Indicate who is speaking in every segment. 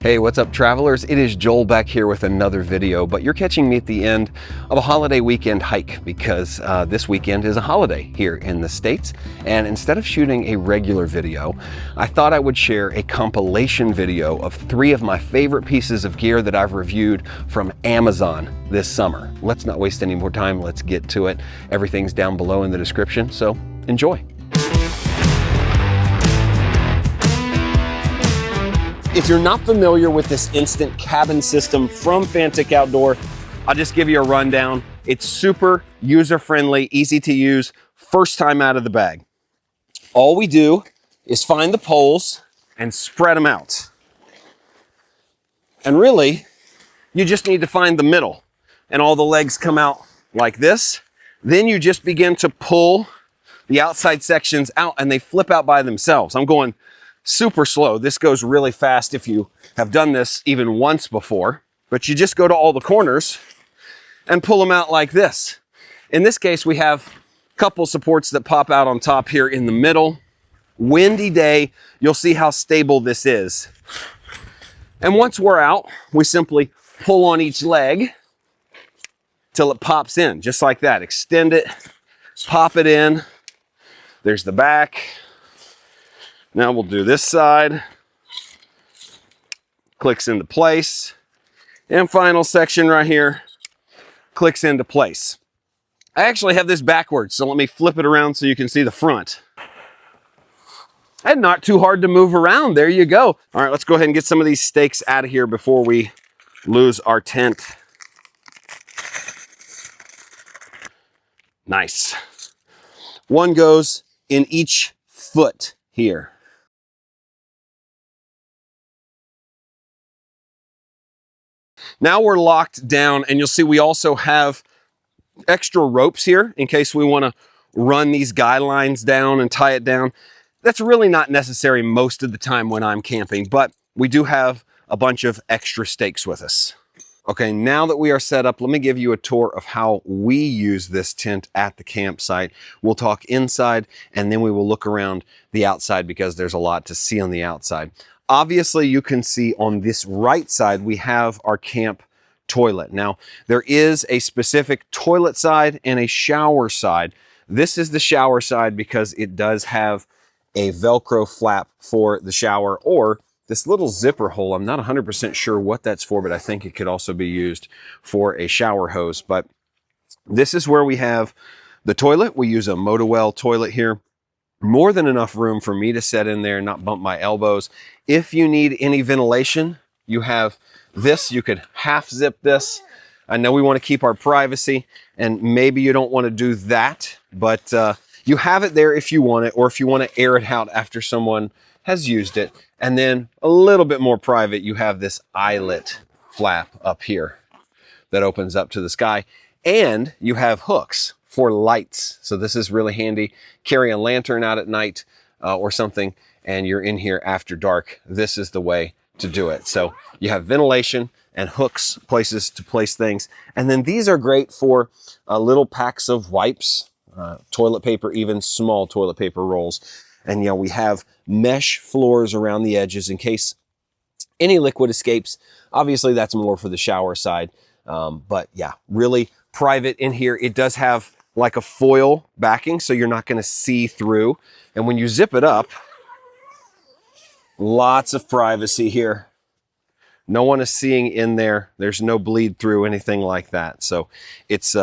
Speaker 1: Hey, what's up travelers? It is Joel back here with another video, but you're catching me at the end of a holiday weekend hike because this weekend is a holiday here in the States. And instead of shooting a regular video, I thought I would share a compilation video of 3 of my favorite pieces of gear that I've reviewed from Amazon this summer. Let's not waste any more time. Let's get to it. Everything's down below in the description, so enjoy. If you're not familiar with this instant cabin system from Fantik Outdoor, I'll just give you a rundown. It's super user-friendly, easy to use, first time out of the bag. All we do is find the poles and spread them out. And really, you just need to find the middle and all the legs come out like this. Then you just begin to pull the outside sections out and they flip out by themselves. I'm going super slow. This goes really fast if you have done this even once before, but you just go to all the corners and pull them out like this. In this case, we have a couple supports that pop out on top here in the middle. Windy day, you'll see how stable this is. And once we're out, we simply pull on each leg till it pops in, just like that. Extend it, pop it in. There's the back. Now we'll do this side, clicks into place, and final section right here, clicks into place. I actually have this backwards, so let me flip it around so you can see the front. And not too hard to move around, there you go. All right, let's go ahead and get some of these stakes out of here before we lose our tent. Nice. One goes in each foot here. Now we're locked down, and you'll see we also have extra ropes here in case we want to run these guy lines down and tie it down. That's really not necessary most of the time when I'm camping, but we do have a bunch of extra stakes with us. Okay, now that we are set up, let me give you a tour of how we use this tent at the campsite. We'll talk inside, and then we will look around the outside because there's a lot to see on the outside. Obviously, you can see on this right side, we have our camp toilet. Now, there is a specific toilet side and a shower side. This is the shower side because it does have a Velcro flap for the shower or this little zipper hole. I'm not 100% sure what that's for, but I think it could also be used for a shower hose. But this is where we have the toilet. We use a Motowell toilet here. More than enough room for me to set in there and not bump my elbows. If you need any ventilation, you have this. You could half zip this. I know we want to keep our privacy, and maybe you don't want to do that, but you have it there if you want it, or if you want to air it out after someone has used it. And then a little bit more private, you have this eyelet flap up here that opens up to the sky, and you have hooks for lights. So this is really handy. Carry a lantern out at night or something, and you're in here after dark. This is the way to do it. So you have ventilation and hooks, places to place things. And then these are great for little packs of wipes, toilet paper, even small toilet paper rolls. And you know, we have mesh floors around the edges in case any liquid escapes. Obviously that's more for the shower side. But yeah, really private in here. It does have like a foil backing, so you're not going to see through. And when you zip it up, lots of privacy here. No one is seeing in there. There's no bleed through, anything like that. So it's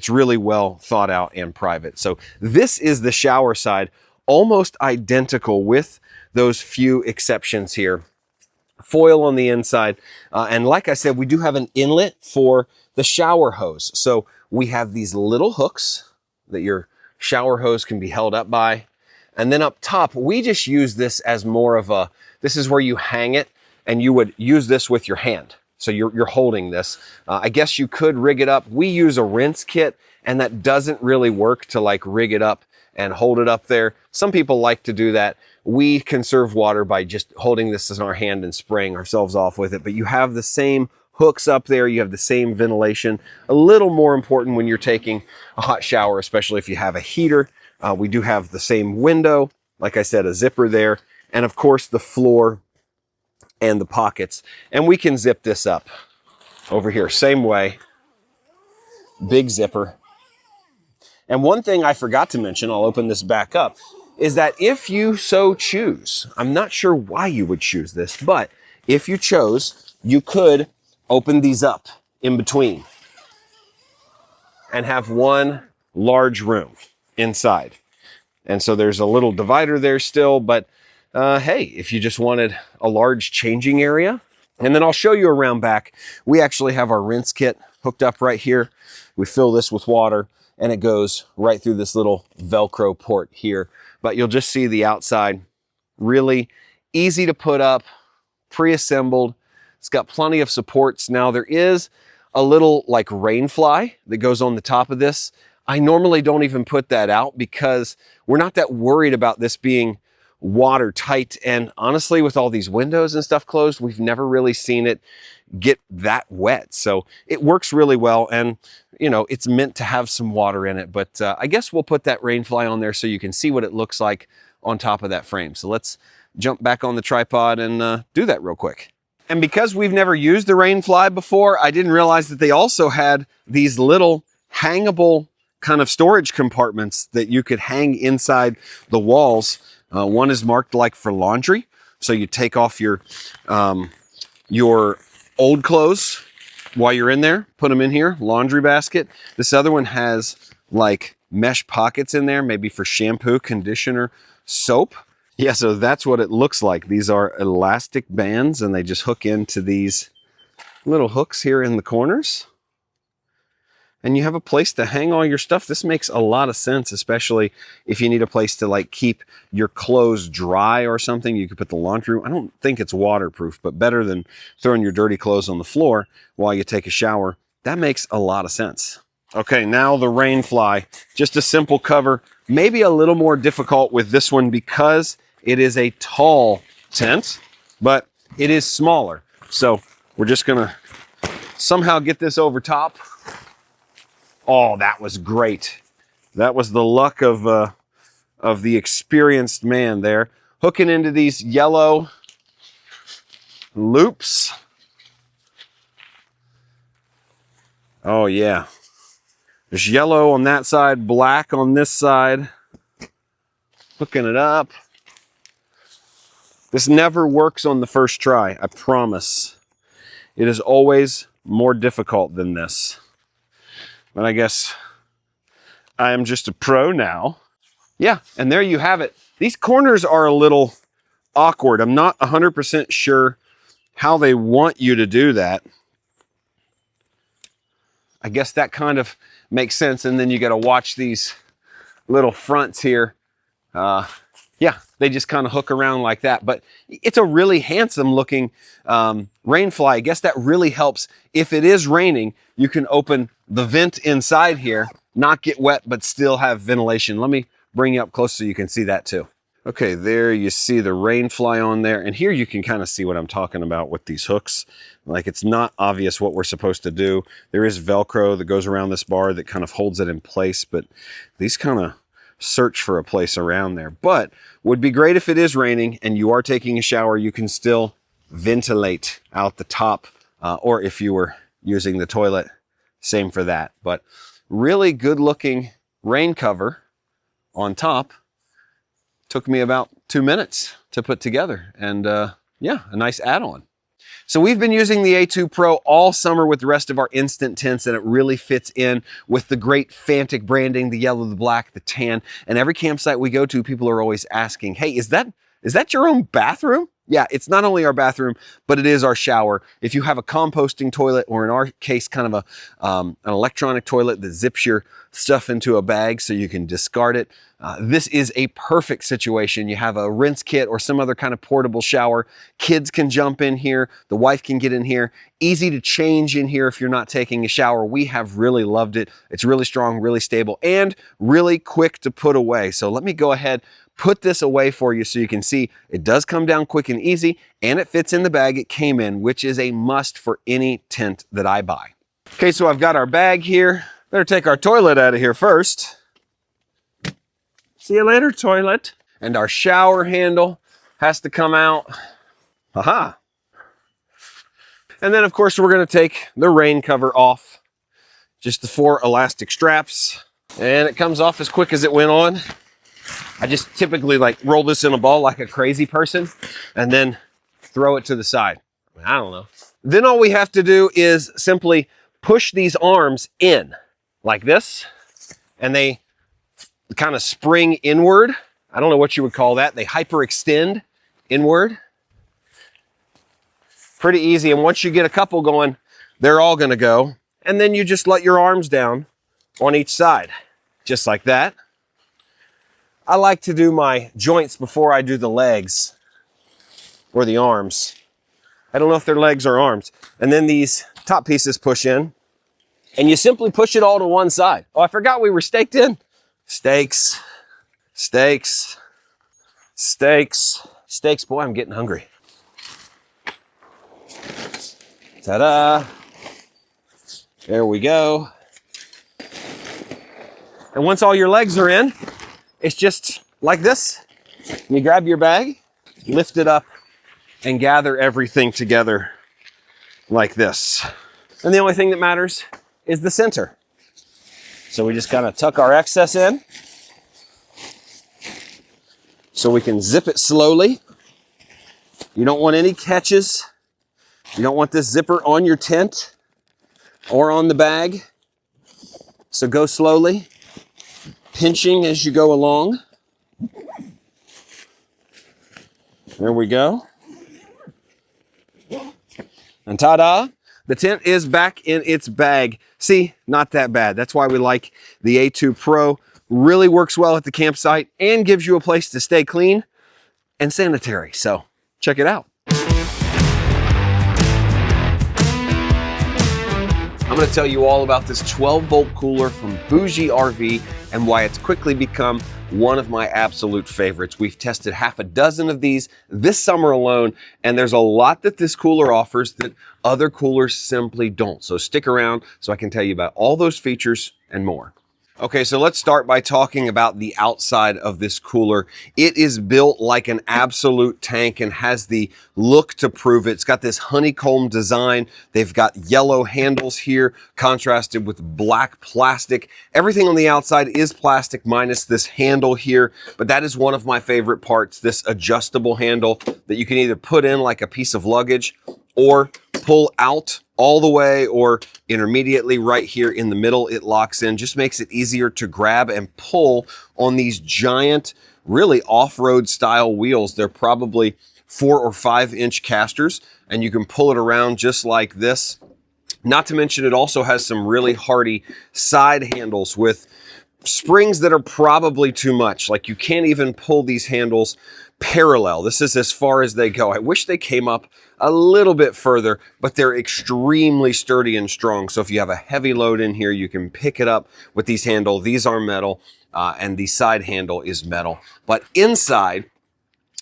Speaker 1: really well thought out and private. So this is the shower side, almost identical with those few exceptions here. Foil on the inside. And like I said, we do have an inlet for the shower hose. So we have these little hooks that your shower hose can be held up by. And then up top, we just use this as more of a, this is where you hang it, and you would use this with your hand. So you're holding this. I guess you could rig it up. We use a rinse kit, and that doesn't really work to like rig it up and hold it up there. Some people like to do that. We conserve water by just holding this in our hand and spraying ourselves off with it. But you have the same hooks up there. You have the same ventilation. A little more important when you're taking a hot shower, especially if you have a heater. We do have the same window. Like I said, a zipper there. And of course, the floor and the pockets. And we can zip this up over here, same way, big zipper. And one thing I forgot to mention, I'll open this back up, is that if you so choose, I'm not sure why you would choose this, but if you chose, you could open these up in between and have one large room inside. And so there's a little divider there still, but hey, if you just wanted a large changing area, and then I'll show you around back. We actually have our rinse kit hooked up right here. We fill this with water and it goes right through this little Velcro port here. But you'll just see the outside, really easy to put up, pre-assembled. It's got plenty of supports. Now there is a little like rain fly that goes on the top of this. I normally don't even put that out because we're not that worried about this being watertight. And honestly, with all these windows and stuff closed, we've never really seen it get that wet. So it works really well. And you know, it's meant to have some water in it, but I guess we'll put that rain fly on there so you can see what it looks like on top of that frame. So let's jump back on the tripod and do that real quick. And because we've never used the rain fly before, I didn't realize that they also had these little hangable kind of storage compartments that you could hang inside the walls. One is marked like for laundry. So you take off your old clothes while you're in there, put them in here, laundry basket. This other one has like mesh pockets in there, maybe for shampoo, conditioner, soap. Yeah, so that's what it looks like. These are elastic bands and they just hook into these little hooks here in the corners. And you have a place to hang all your stuff. This makes a lot of sense, especially if you need a place to like keep your clothes dry or something. You could put the laundry. I don't think it's waterproof, but better than throwing your dirty clothes on the floor while you take a shower. That makes a lot of sense. Okay, now the rain fly. Just a simple cover. Maybe a little more difficult with this one because it is a tall tent, but it is smaller. So we're just gonna somehow get this over top. Oh, that was great. That was the luck of the experienced man there. Hooking into these yellow loops. Oh yeah. There's yellow on that side, black on this side. Hooking it up. This never works on the first try, I promise. It is always more difficult than this. But I guess I am just a pro now. Yeah, and there you have it. These corners are a little awkward. I'm not 100% sure how they want you to do that. I guess that kind of makes sense. And then you got to watch these little fronts here. Yeah, they just kind of hook around like that. But it's a really handsome looking rain fly. I guess that really helps. If it is raining, you can open the vent inside here, not get wet, but still have ventilation. Let me bring you up close so you can see that too. Okay, there you see the rain fly on there. And here you can kind of see what I'm talking about with these hooks. Like it's not obvious what we're supposed to do. There is Velcro that goes around this bar that kind of holds it in place, but these kind of search for a place around there. But would be great if it is raining and you are taking a shower, you can still ventilate out the top, or if you were using the toilet, same for that. But really good looking rain cover on top. Took me about 2 minutes to put together, and yeah, a nice add-on. So we've been using the A2 Pro all summer with the rest of our instant tents, and it really fits in with the great Fantik branding, the yellow, the black, the tan. And every campsite we go to, people are always asking, hey, is that your own bathroom? Yeah, it's not only our bathroom, but it is our shower. If you have a composting toilet, or in our case, kind of an electronic toilet that zips your stuff into a bag so you can discard it, this is a perfect situation. You have a rinse kit or some other kind of portable shower. Kids can jump in here. The wife can get in here. Easy to change in here if you're not taking a shower. We have really loved it. It's really strong, really stable, and really quick to put away. So let me go ahead, put this away for you so you can see it does come down quick and easy, and it fits in the bag it came in, which is a must for any tent that I buy. Okay, so I've got our bag here. Better take our toilet out of here first. See you later, toilet. And our shower handle has to come out. Aha, And then of course we're going to take the rain cover off, just the 4 elastic straps, and it comes off as quick as it went on. I just typically like roll this in a ball like a crazy person and then throw it to the side. I don't know. Then all we have to do is simply push these arms in like this, and they kind of spring inward. I don't know what you would call that. They hyperextend inward. Pretty easy. And once you get a couple going, they're all going to go. And then you just let your arms down on each side, just like that. I like to do my joints before I do the legs or the arms. I don't know if they're legs or arms. And then these top pieces push in, and you simply push it all to one side. Oh, I forgot we were staked in. Steaks, steaks, steaks, steaks. Boy, I'm getting hungry. Ta-da. There we go. And once all your legs are in, it's just like this. You grab your bag, lift it up, and gather everything together like this. And the only thing that matters is the center. So we just kind of tuck our excess in so we can zip it slowly. You don't want any catches. You don't want this zipper on your tent or on the bag. So go slowly, pinching as you go along. There we go. And ta-da, the tent is back in its bag. See, not that bad. That's why we like the A2 Pro. Really works well at the campsite and gives you a place to stay clean and sanitary. So check it out. I'm going to tell you all about this 12-volt cooler from BougeRV and why it's quickly become one of my absolute favorites. We've tested half a dozen of these this summer alone, and there's a lot that this cooler offers that other coolers simply don't. So stick around so I can tell you about all those features and more. Okay, so let's start by talking about the outside of this cooler. It is built like an absolute tank and has the look to prove it. It's got this honeycomb design. They've got yellow handles here, contrasted with black plastic. Everything on the outside is plastic minus this handle here, but that is one of my favorite parts, this adjustable handle that you can either put in like a piece of luggage or pull out all the way, or intermediately right here in the middle, it locks in. Just makes it easier to grab and pull on these giant, really off-road style wheels. They're probably 4 or 5 inch casters, and you can pull it around just like this. Not to mention, it also has some really hardy side handles with springs that are probably too much. Like, you can't even pull these handles parallel. This is as far as they go. I wish they came up a little bit further, but they're extremely sturdy and strong. So if you have a heavy load in here, you can pick it up with these handles. These are metal, and the side handle is metal. But inside,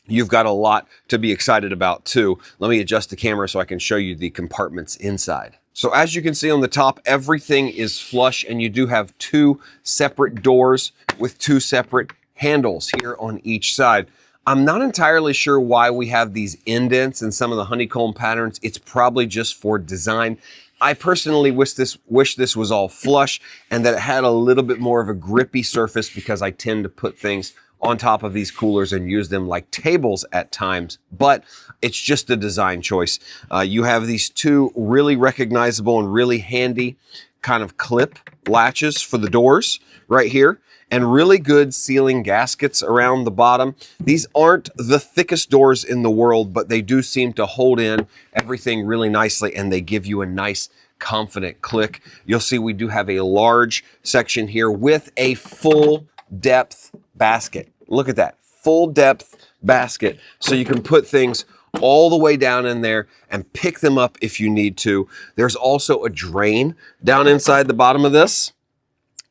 Speaker 1: you've got a lot to be excited about too. Let me adjust the camera so I can show you the compartments inside. So as you can see on the top, everything is flush, and you do have 2 separate doors with 2 separate handles here on each side. I'm not entirely sure why we have these indents and some of the honeycomb patterns. It's probably just for design. I personally wish this was all flush and that it had a little bit more of a grippy surface, because I tend to put things on top of these coolers and use them like tables at times, but it's just a design choice. You have these 2 really recognizable and really handy kind of clip latches for the doors right here, and really good sealing gaskets around the bottom. These aren't the thickest doors in the world, but they do seem to hold in everything really nicely, and they give you a nice, confident click. You'll see we do have a large section here with a full depth basket. Look at that, full depth basket. So you can put things all the way down in there and pick them up if you need to. There's also a drain down inside the bottom of this.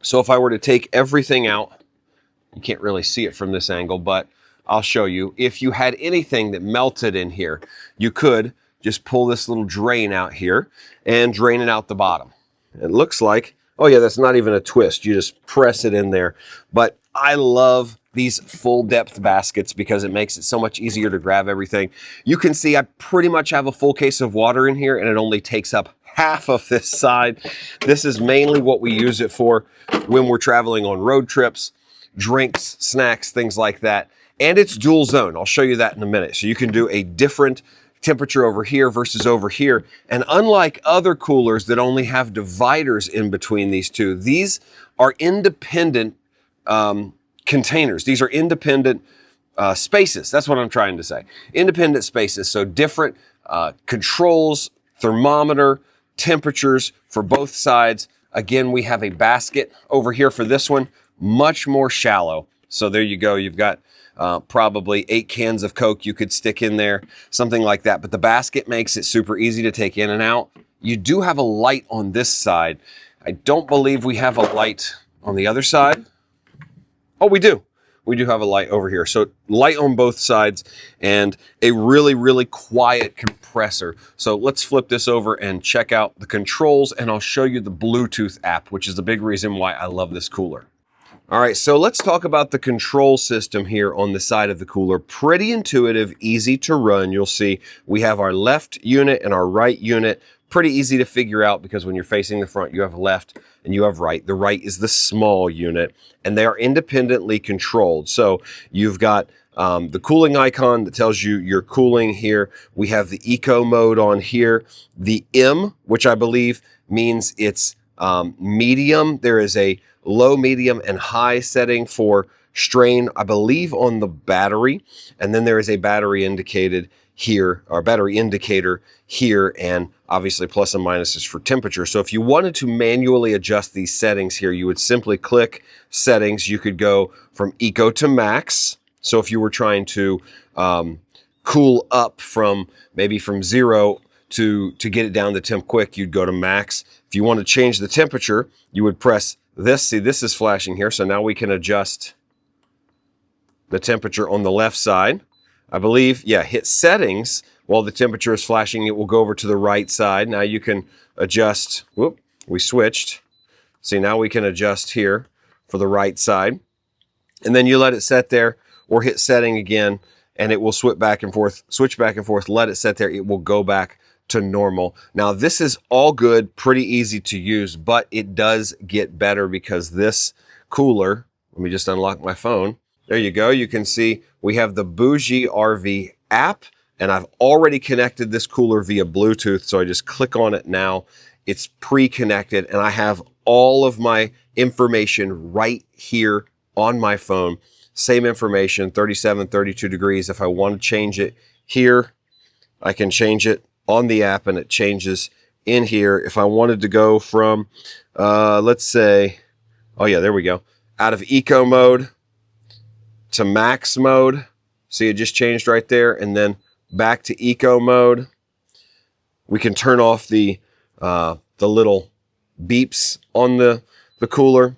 Speaker 1: So if I were to take everything out, you can't really see it from this angle, but I'll show you. If you had anything that melted in here, you could just pull this little drain out here and drain it out the bottom. It looks like, oh yeah, that's not even a twist. You just press it in there. But I love these full depth baskets because it makes it so much easier to grab everything. You can see I pretty much have a full case of water in here and it only takes up half of this side. This is mainly what we use it for when we're traveling on road trips, drinks, snacks, things like that. And it's dual zone. I'll show you that in a minute. So you can do a different temperature over here versus over here. And unlike other coolers that only have dividers in between these two, these are independent containers. These are independent spaces. That's what I'm trying to say. Independent spaces. So different controls, thermometer, temperatures for both sides. Again, we have a basket over here for this one, much more shallow. So there you go. You've got probably 8 cans of Coke you could stick in there, something like that. But the basket makes it super easy to take in and out. You do have a light on this side. I don't believe we have a light on the other side. Oh, we do. We do have a light over here. So light on both sides and a really, really quiet compressor. So let's flip this over and check out the controls, and I'll show you the Bluetooth app, which is the big reason why I love this cooler. All right, so let's talk about the control system here on the side of the cooler. Pretty intuitive, easy to run. You'll see we have our left unit and our right unit. Pretty easy to figure out because when you're facing the front, you have left and you have right. The right is the small unit, and they are independently controlled. So you've got the cooling icon that tells you your cooling here. We have the eco mode on here. The M, which I believe means it's medium. There is a low, medium, and high setting for strain, I believe, on the battery. And then there is a battery indicated here, or battery indicator here, and obviously plus and minuses for temperature. So if you wanted to manually adjust these settings here, you would simply click settings. You could go from eco to max. So if you were trying to cool up from maybe from 0 to get it down to temp quick, you'd go to max. If you want to change the temperature, you would press this. See, this is flashing here. So now we can adjust the temperature on the left side. I believe, yeah, hit settings while the temperature is flashing. It will go over to the right side. Now you can adjust. Whoop, we switched. See, now we can adjust here for the right side. And then you let it set there or hit setting again, and it will switch back and forth, let it set there. It will go back to normal. Now this is all good, pretty easy to use, but it does get better because this cooler, let me just unlock my phone. There you go. You can see we have the BougeRV app, and I've already connected this cooler via Bluetooth. So I just click on it now. It's pre-connected, and I have all of my information right here on my phone. Same information, 37, 32 degrees. If I want to change it here, I can change it on the app, and it changes in here. If I wanted to go from, let's say, oh yeah, there we go, out of eco mode to max mode. See, it just changed right there, and then back to eco mode. We can turn off the little beeps on the cooler,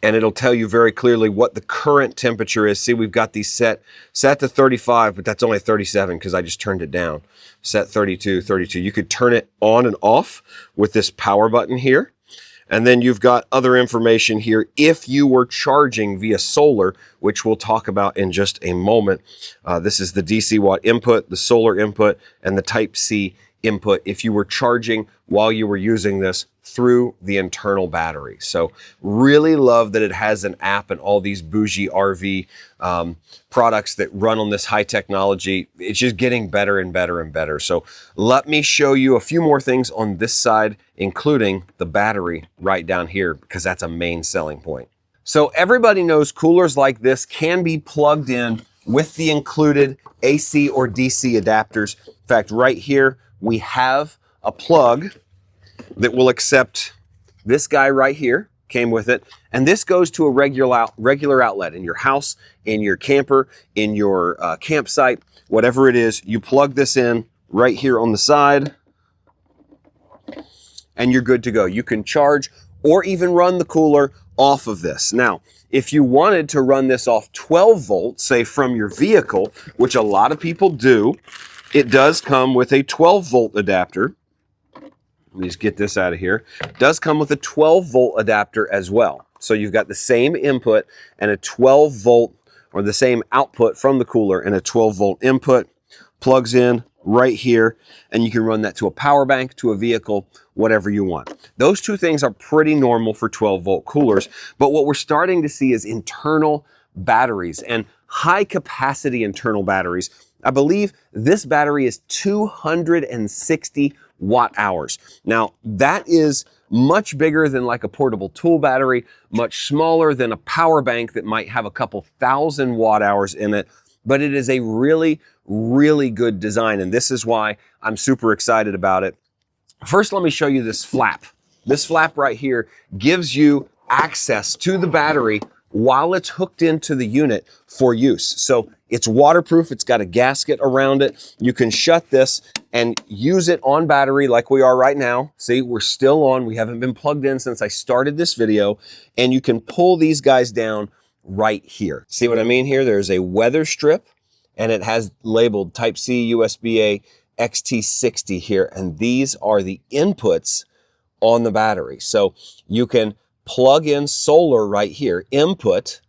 Speaker 1: and it'll tell you very clearly what the current temperature is. See, we've got these set to 35, but that's only 37 because I just turned it down. Set 32, 32. You could turn it on and off with this power button here. And then you've got other information here if you were charging via solar, which we'll talk about in just a moment. This is the DC watt input, the solar input, and the Type-C input if you were charging while you were using this through the internal battery. So really love that it has an app and all these BougeRV products that run on this high technology. It's just getting better and better and better. So let me show you a few more things on this side, including the battery right down here, because that's a main selling point. So everybody knows coolers like this can be plugged in with the included AC or DC adapters. In fact, right here, we have a plug that will accept this guy right here, came with it. And this goes to a regular outlet in your house, in your camper, in your campsite, whatever it is. You plug this in right here on the side, and you're good to go. You can charge or even run the cooler off of this. Now, if you wanted to run this off 12 volts, say from your vehicle, which a lot of people do, it does come with a 12 volt adapter. Let me just get this out of here. It does come with a 12 volt adapter as well. So you've got the same input and a 12 volt or the same output from the cooler and a 12-volt input. Plugs in right here, and you can run that to a power bank, to a vehicle, whatever you want. Those two things are pretty normal for 12-volt coolers, but what we're starting to see is internal batteries and high capacity internal batteries. I believe this battery is 260 watt hours. Now, that is much bigger than like a portable tool battery, much smaller than a power bank that might have a couple thousand watt hours in it, but it is a really, really good design, and this is why I'm super excited about it. First, let me show you this flap. This flap right here gives you access to the battery while it's hooked into the unit for use. So it's waterproof, it's got a gasket around it. You can shut this and use it on battery like we are right now. See, we're still on, we haven't been plugged in since I started this video, and you can pull these guys down right here. See what I mean here? There's a weather strip, and it has labeled Type-C, USB-A, XT60 here, and these are the inputs on the battery. So you can plug in solar right here, input,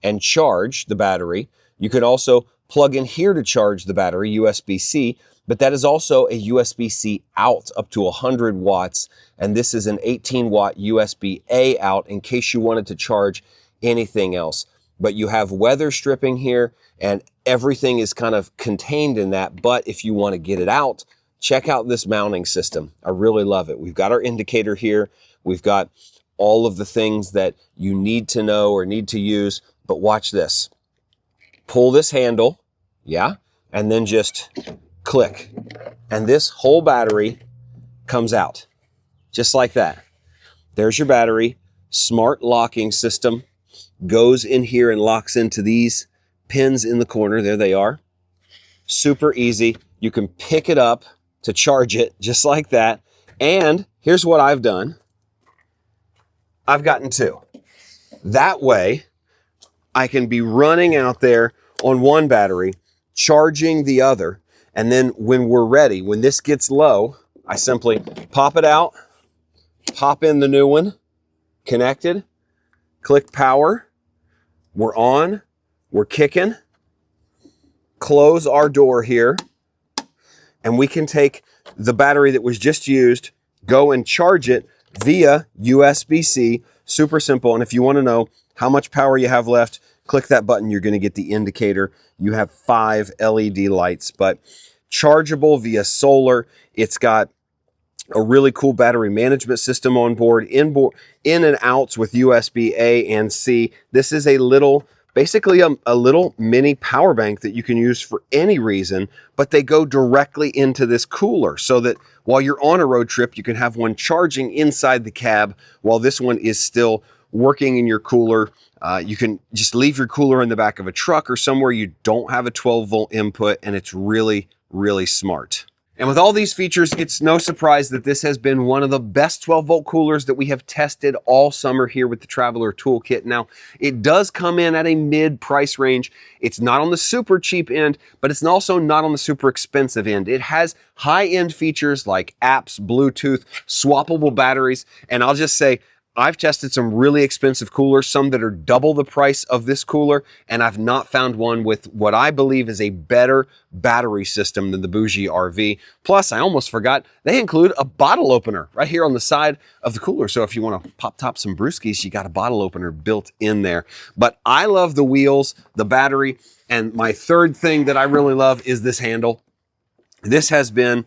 Speaker 1: and charge the battery. You can also plug in here to charge the battery, USB-C, but that is also a USB-C out up to 100 watts, and this is an 18-watt USB-A out in case you wanted to charge anything else. But you have weather stripping here, and everything is kind of contained in that. But if you want to get it out, check out this mounting system. I really love it. We've got our indicator here. We've got all of the things that you need to know or need to use. But watch this. Pull this handle, yeah, and then just click. And this whole battery comes out, just like that. There's your battery. Smart locking system. Goes in here and locks into these pins in the corner. There they are. Super easy. You can pick it up to charge it just like that. And here's what I've done. I've gotten two. That way, I can be running out there on one battery, charging the other. And then when we're ready, when this gets low, I simply pop it out, pop in the new one, connected, click power. We're on, we're kicking, close our door here, and we can take the battery that was just used, go and charge it via USB-C, super simple. And if you want to know how much power you have left, click that button, you're going to get the indicator. You have 5 LED lights, but chargeable via solar. It's got a really cool battery management system on board, in and outs with USB A and C. This is a little, basically a little mini power bank that you can use for any reason, but they go directly into this cooler so that while you're on a road trip, you can have one charging inside the cab while this one is still working in your cooler. You can just leave your cooler in the back of a truck or somewhere you don't have a 12-volt input, and it's really, really smart. And with all these features, it's no surprise that this has been one of the best 12-volt coolers that we have tested all summer here with the Traveler Toolkit. Now, it does come in at a mid-price range. It's not on the super cheap end, but it's also not on the super expensive end. It has high-end features like apps, Bluetooth, swappable batteries, and I'll just say, I've tested some really expensive coolers, some that are double the price of this cooler, and I've not found one with what I believe is a better battery system than the BougeRV. Plus, I almost forgot, they include a bottle opener right here on the side of the cooler. So if you want to pop top some brewskis, you got a bottle opener built in there. But I love the wheels, the battery, and my third thing that I really love is this handle. This has been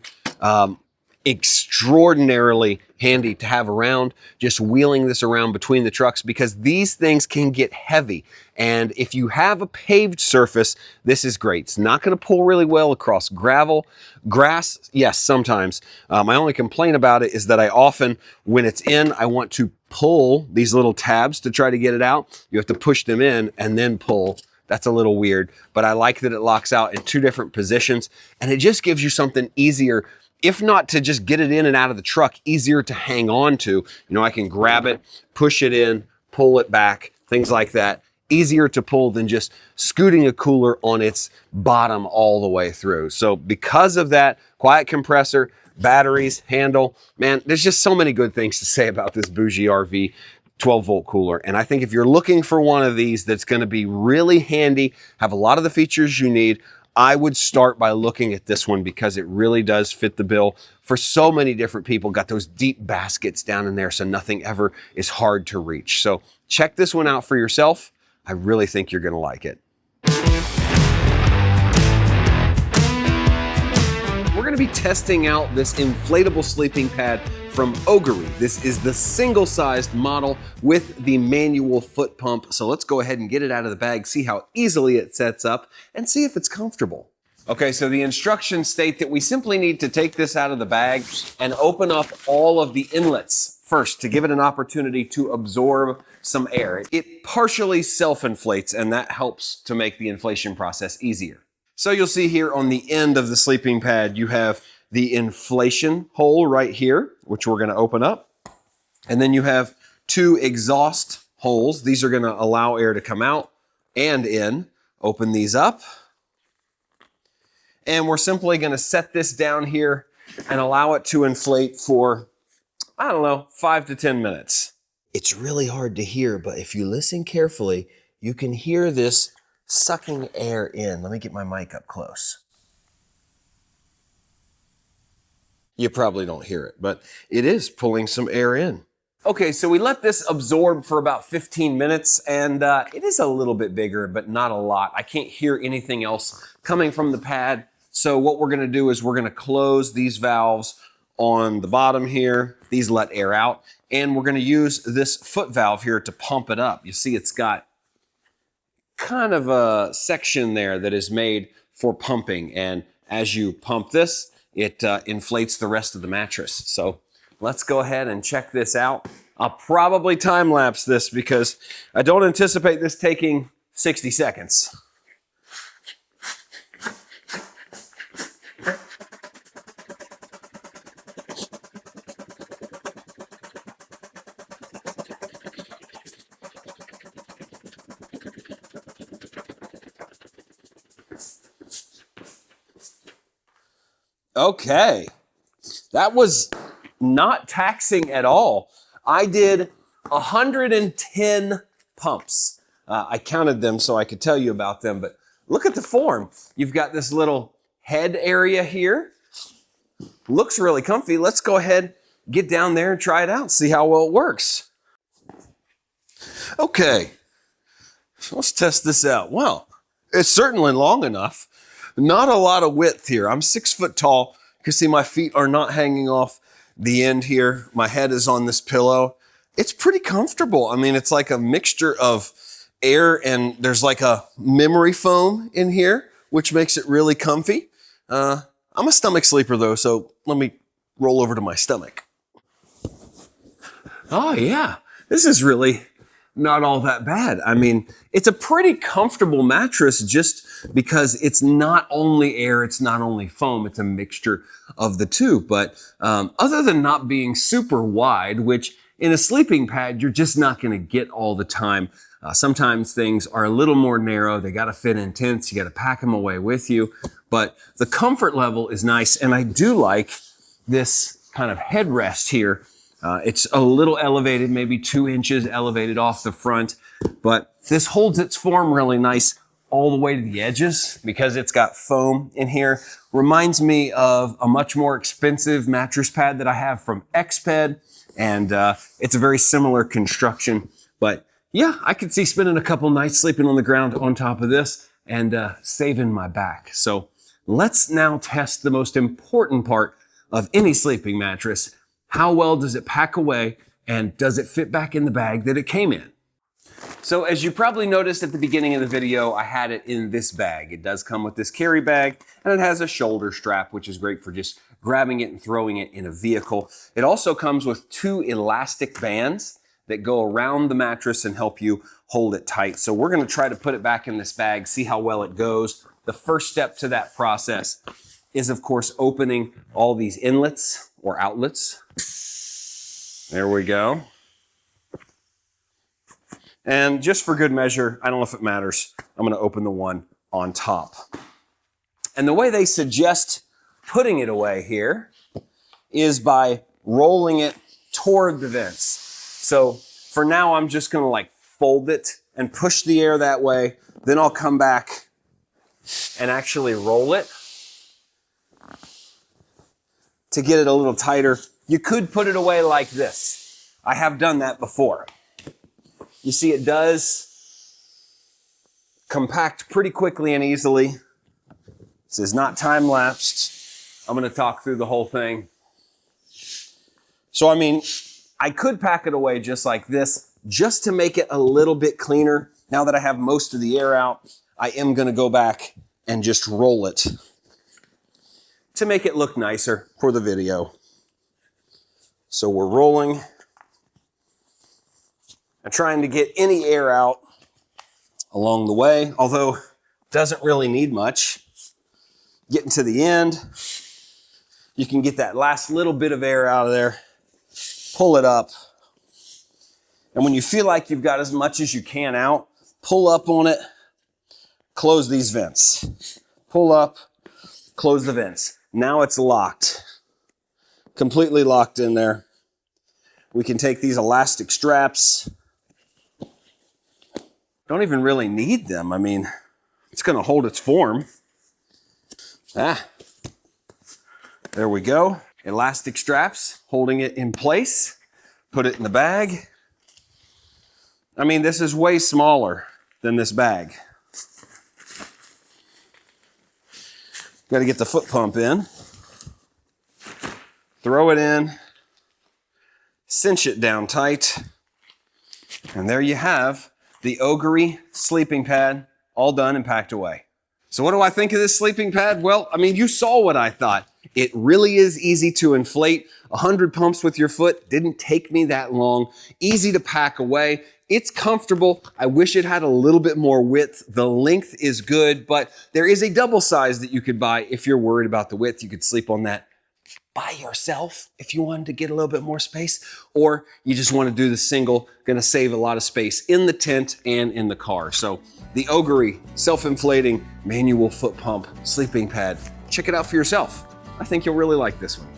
Speaker 1: extraordinarily handy to have around, just wheeling this around between the trucks, because these things can get heavy. And if you have a paved surface, this is great. It's not going to pull really well across gravel. Grass, yes, sometimes. My only complaint about it is that I often, when it's in, I want to pull these little tabs to try to get it out. You have to push them in and then pull. That's a little weird, but I like that it locks out in 2 different positions, and it just gives you something easier, if not to just get it in and out of the truck, easier to hang on to. You know, I can grab it, push it in, pull it back, things like that. Easier to pull than just scooting a cooler on its bottom all the way through. So because of that, quiet compressor, batteries, handle, man, there's just so many good things to say about this BougeRV 12-volt cooler. And I think if you're looking for one of these that's going to be really handy, have a lot of the features you need, I would start by looking at this one because it really does fit the bill for so many different people. Got those deep baskets down in there so nothing ever is hard to reach. So check this one out for yourself. I really think you're going to like it. We're going to be testing out this inflatable sleeping pad from Ogery. This is the single-sized model with the manual foot pump. So let's go ahead and get it out of the bag, see how easily it sets up, and see if it's comfortable. Okay, so the instructions state that we simply need to take this out of the bag and open up all of the inlets first to give it an opportunity to absorb some air. It partially self-inflates, and that helps to make the inflation process easier. So you'll see here on the end of the sleeping pad, you have the inflation hole right here, which we're going to open up. And then you have two exhaust holes. These are going to allow air to come out and in. Open these up. And we're simply going to set this down here and allow it to inflate for, I don't know, 5 to 10 minutes. It's really hard to hear, but if you listen carefully, you can hear this sucking air in. Let me get my mic up close. You probably don't hear it, but it is pulling some air in. Okay, so we let this absorb for about 15 minutes, and it is a little bit bigger, but not a lot. I can't hear anything else coming from the pad. So what we're gonna do is we're gonna close these valves on the bottom here. These let air out, and we're gonna use this foot valve here to pump it up. You see it's got kind of a section there that is made for pumping, and as you pump this, it inflates the rest of the mattress. So let's go ahead and check this out. I'll probably time lapse this because I don't anticipate this taking 60 seconds. Okay, that was not taxing at all. I did 110 pumps. I counted them so I could tell you about them, but look at the form. You've got this little head area here. Looks really comfy. Let's go ahead, get down there and try it out, see how well it works. Okay, so let's test this out. Well, it's certainly long enough. Not a lot of width here. I'm 6 foot tall. You can see my feet are not hanging off the end here. My head is on this pillow. It's pretty comfortable. I mean, it's like a mixture of air and there's like a memory foam in here, which makes it really comfy. I'm a stomach sleeper though, so let me roll over to my stomach. Oh yeah, this is really not all that bad. I mean, it's a pretty comfortable mattress just because it's not only air, it's not only foam, it's a mixture of the two. But other than not being super wide, which in a sleeping pad, you're just not gonna get all the time. Sometimes things are a little more narrow, they gotta fit in tents, you gotta pack them away with you. But the comfort level is nice, and I do like this kind of headrest here. It's a little elevated, maybe 2 inches elevated off the front, but this holds its form really nice all the way to the edges because it's got foam in here. Reminds me of a much more expensive mattress pad that I have from Exped, and it's a very similar construction. But yeah, I could see spending a couple nights sleeping on the ground on top of this and saving my back. So let's now test the most important part of any sleeping mattress. How well does it pack away, and does it fit back in the bag that it came in? So as you probably noticed at the beginning of the video, I had it in this bag. It does come with this carry bag, and it has a shoulder strap, which is great for just grabbing it and throwing it in a vehicle. It also comes with 2 elastic bands that go around the mattress and help you hold it tight. So we're gonna try to put it back in this bag, see how well it goes. The first step to that process is, of course, opening all these inlets or outlets. There we go. And just for good measure, I don't know if it matters, I'm gonna open the one on top. And the way they suggest putting it away here is by rolling it toward the vents. So For now, I'm just gonna like fold it and push the air that way. Then I'll come back and actually roll it to get it a little tighter. You could put it away like this. I have done that before. You see it does compact pretty quickly and easily. This is not time-lapsed. I'm gonna talk through the whole thing. So I mean, I could pack it away just like this, just to make it a little bit cleaner. Now that I have most of the air out, I am gonna go back and just roll it to make it look nicer for the video. So we're rolling and trying to get any air out along the way, although it doesn't really need much. Getting to the end, you can get that last little bit of air out of there, pull it up, and when you feel like you've got as much as you can out, pull up on it, close these vents. Pull up, close the vents. Now it's locked, completely locked in there. We can take these elastic straps. Don't even really need them. I mean, it's gonna hold its form. There we go. Elastic straps holding it in place. Put it in the bag. I mean, this is way smaller than this bag. Got to get the foot pump in. Throw it in. Cinch it down tight. And there you have the Ogery sleeping pad, all done and packed away. So what do I think of this sleeping pad? Well, I mean, you saw what I thought. It really is easy to inflate. 100 pumps with your foot didn't take me that long. Easy to pack away. It's comfortable. I wish it had a little bit more width. The length is good, but there is a double size that you could buy if you're worried about the width. You could sleep on that by yourself if you wanted to get a little bit more space, or you just want to do the single. Going to save a lot of space in the tent and in the car. So the Ogery Self-Inflating Manual Foot Pump Sleeping Pad. Check it out for yourself. I think you'll really like this one.